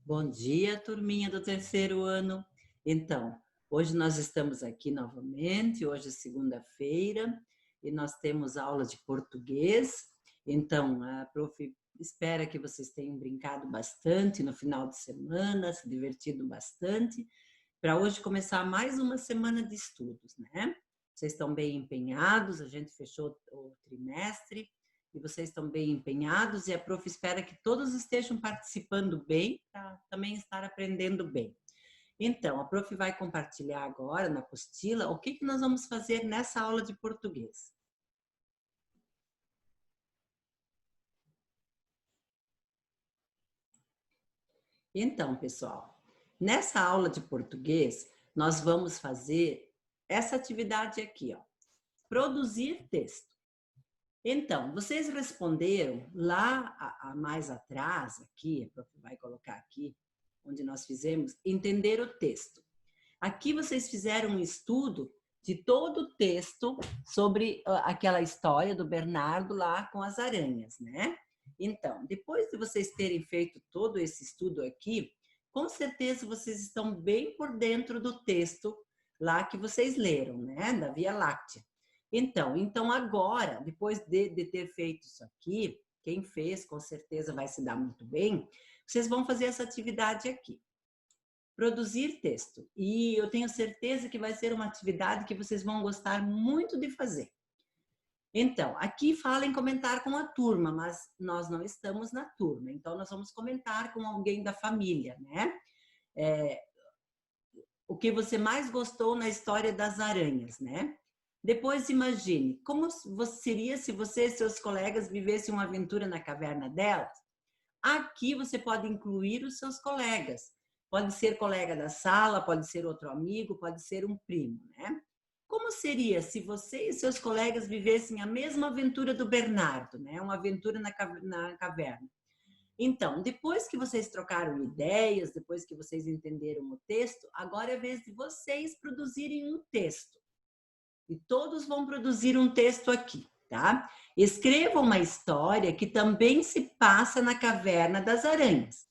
Bom dia, turminha do terceiro ano. Então, hoje nós estamos aqui novamente, hoje é segunda-feira, e nós temos aula de português. Então, a prof espera que vocês tenham brincado bastante no final de semana, se divertido bastante, para hoje começar mais uma semana de estudos, né? Vocês estão bem empenhados, a gente fechou o trimestre, e vocês estão bem empenhados e a prof espera que todos estejam participando bem para também estar aprendendo bem. Então, a prof vai compartilhar agora na apostila o que nós vamos fazer nessa aula de português. Então, pessoal, nessa aula de português, nós vamos fazer essa atividade aqui, ó, produzir texto. Então, vocês responderam lá mais atrás, aqui, a prof vai colocar aqui, onde nós fizemos, entender o texto. Aqui vocês fizeram um estudo de todo o texto sobre aquela história do Bernardo lá com as aranhas, né? Então, depois de vocês terem feito todo esse estudo aqui, com certeza vocês estão bem por dentro do texto lá que vocês leram, né? Da Via Láctea. Então agora, depois de ter feito isso aqui, quem fez com certeza vai se dar muito bem, vocês vão fazer essa atividade aqui. Produzir texto. E eu tenho certeza que vai ser uma atividade que vocês vão gostar muito de fazer. Então, aqui fala em comentar com a turma, mas nós não estamos na turma, então nós vamos comentar com alguém da família, né? O que você mais gostou na história das aranhas, né? Depois imagine, como seria se você e seus colegas vivessem uma aventura na caverna delas? Aqui você pode incluir os seus colegas. Pode ser colega da sala, pode ser outro amigo, pode ser um primo, né? Como seria se você e seus colegas vivessem a mesma aventura do Bernardo, né? Uma aventura na caverna. Então, depois que vocês trocaram ideias, depois que vocês entenderam o texto, agora é a vez de vocês produzirem um texto. E todos vão produzir um texto aqui, tá? Escreva uma história que também se passa na caverna das aranhas.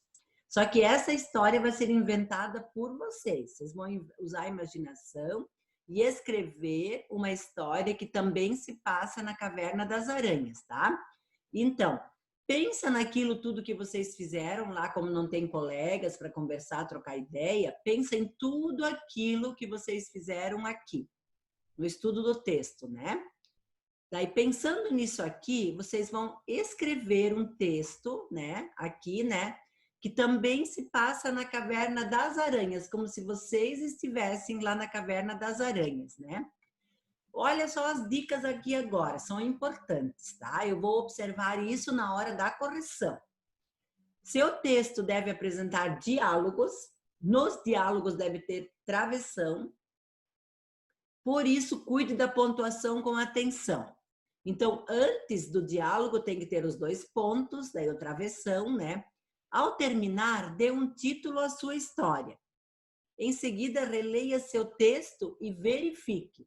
Só que essa história vai ser inventada por vocês. Vocês vão usar a imaginação e escrever uma história que também se passa na caverna das aranhas, tá? Então, pensa naquilo tudo que vocês fizeram lá, como não tem colegas para conversar, trocar ideia, pensa em tudo aquilo que vocês fizeram aqui, no estudo do texto, né? Daí, pensando nisso aqui, vocês vão escrever um texto, né? Aqui, né? Que também se passa na caverna das aranhas, como se vocês estivessem lá na caverna das aranhas, né? Olha só as dicas aqui agora, são importantes, tá? Eu vou observar isso na hora da correção. Seu texto deve apresentar diálogos, nos diálogos deve ter travessão, por isso cuide da pontuação com atenção. Então, antes do diálogo tem que ter os dois pontos, daí o travessão, né? Ao terminar, dê um título à sua história. Em seguida, releia seu texto e verifique.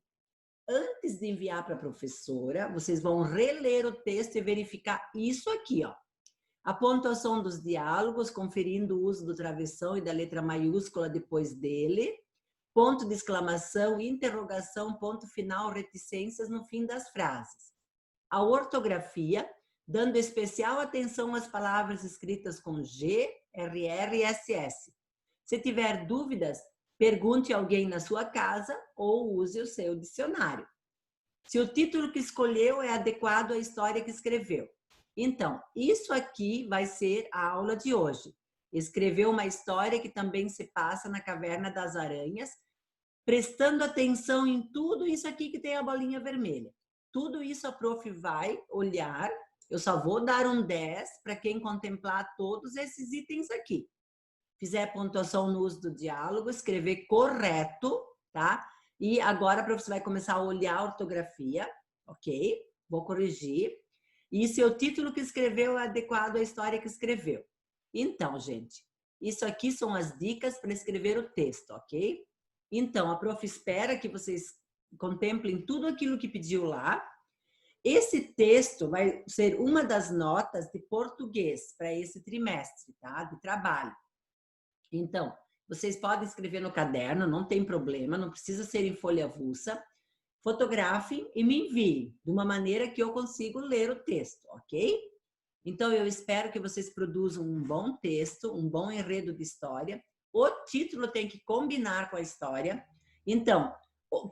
Antes de enviar para a professora, vocês vão reler o texto e verificar isso aqui, ó. A pontuação dos diálogos, conferindo o uso do travessão e da letra maiúscula depois dele. Ponto de exclamação, interrogação, ponto final, reticências no fim das frases. A ortografia, dando especial atenção às palavras escritas com G, RR e SS. Se tiver dúvidas, pergunte a alguém na sua casa ou use o seu dicionário. Se o título que escolheu é adequado à história que escreveu. Então, isso aqui vai ser a aula de hoje. Escrever uma história que também se passa na Caverna das Aranhas, prestando atenção em tudo isso aqui que tem a bolinha vermelha. Tudo isso a prof vai olhar, eu só vou dar um 10 para quem contemplar todos esses itens aqui. Fizer pontuação no uso do diálogo, escrever correto, tá? E agora a prof vai começar a olhar a ortografia, ok? Vou corrigir. E se o título que escreveu é adequado à história que escreveu. Então, gente, isso aqui são as dicas para escrever o texto, ok? Então, a prof espera que vocês contemplem tudo aquilo que pediu lá. Esse texto vai ser uma das notas de português para esse trimestre, tá? De trabalho. Então, vocês podem escrever no caderno, não tem problema, não precisa ser em folha avulsa. Fotografem e me enviem, de uma maneira que eu consigo ler o texto, ok? Então, eu espero que vocês produzam um bom texto, um bom enredo de história. O título tem que combinar com a história. Então,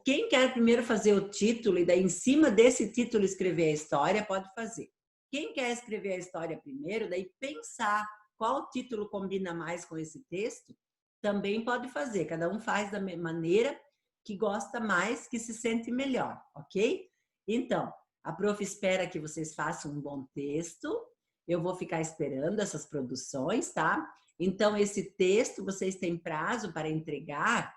quem quer primeiro fazer o título e daí em cima desse título escrever a história, pode fazer. Quem quer escrever a história primeiro, daí pensar qual título combina mais com esse texto, também pode fazer. Cada um faz da maneira que gosta mais, que se sente melhor, ok? Então, a prof espera que vocês façam um bom texto. Eu vou ficar esperando essas produções, tá? Então, esse texto vocês têm prazo para entregar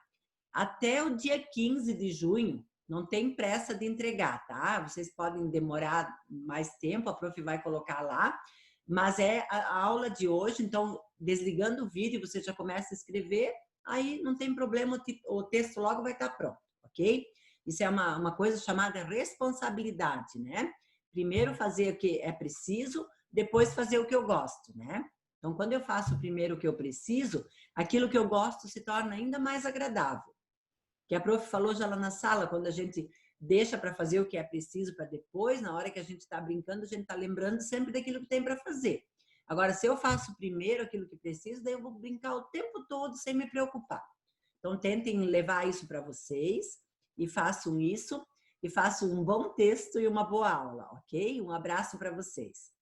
até o dia 15 de junho. Não tem pressa de entregar, tá? Vocês podem demorar mais tempo, a prof vai colocar lá, mas é a aula de hoje, então, desligando o vídeo, você já começa a escrever, aí não tem problema, o texto logo vai estar pronto, ok? Isso é uma coisa chamada responsabilidade, né? Primeiro fazer o que é preciso, depois fazer o que eu gosto, né? Então, quando eu faço primeiro o que eu preciso, aquilo que eu gosto se torna ainda mais agradável. Que a prof falou já lá na sala, quando a gente deixa para fazer o que é preciso para depois, na hora que a gente está brincando, a gente está lembrando sempre daquilo que tem para fazer. Agora, se eu faço primeiro aquilo que preciso, daí eu vou brincar o tempo todo sem me preocupar. Então, tentem levar isso para vocês e façam isso, e façam um bom texto e uma boa aula, ok? Um abraço para vocês.